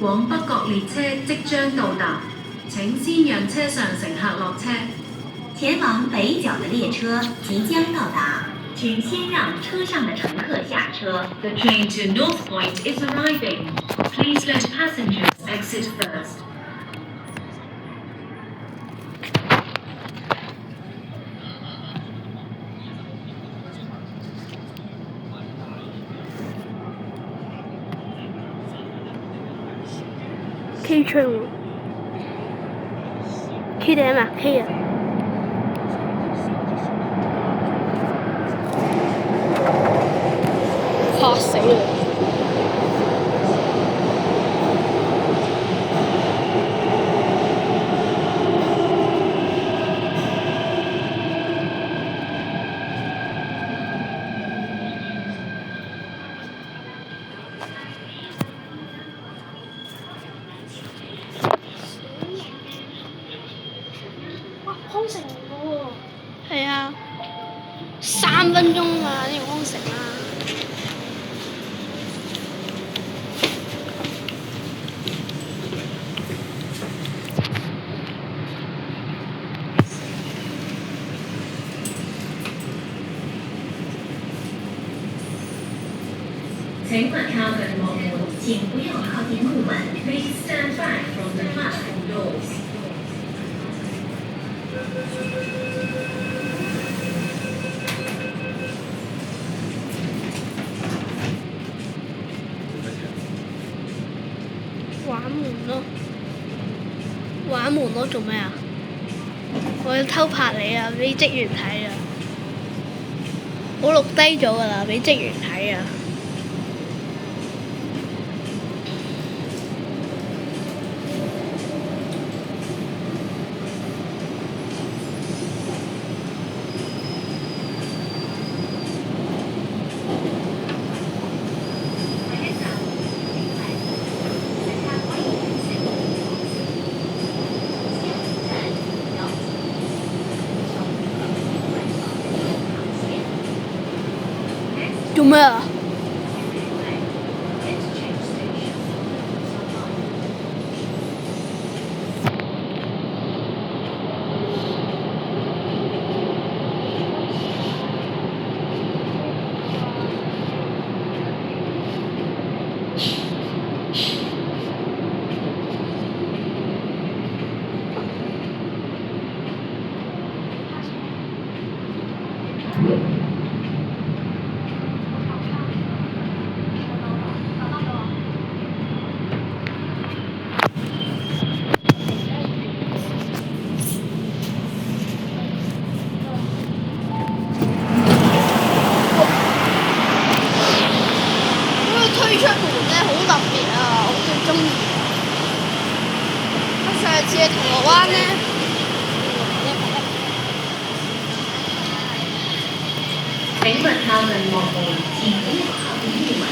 廣北角列車即將到達，請先讓車上乘客落車。前往北角的列車即將到達，請先讓車上的乘客下車。The train to North Point is arriving. Please let passengers exit first. ，K 窗喎，K 定係咩 K 啊？嚇死啦！哇，空城嚟嘅喎。係啊，3分鐘啊，呢個空城啊。请勿靠近幕門，請不要靠近木門。Please stand back from the platform doors. 玩門咯，玩門咯，做咩啊？我要偷拍你啊！俾職員睇啊！我錄低咗㗎啦，俾職員睇啊！做咩啊？推出門咧好特別啊！我最中意。我上次去銅鑼灣咧，請勿靠近幕門，請不要靠近木門。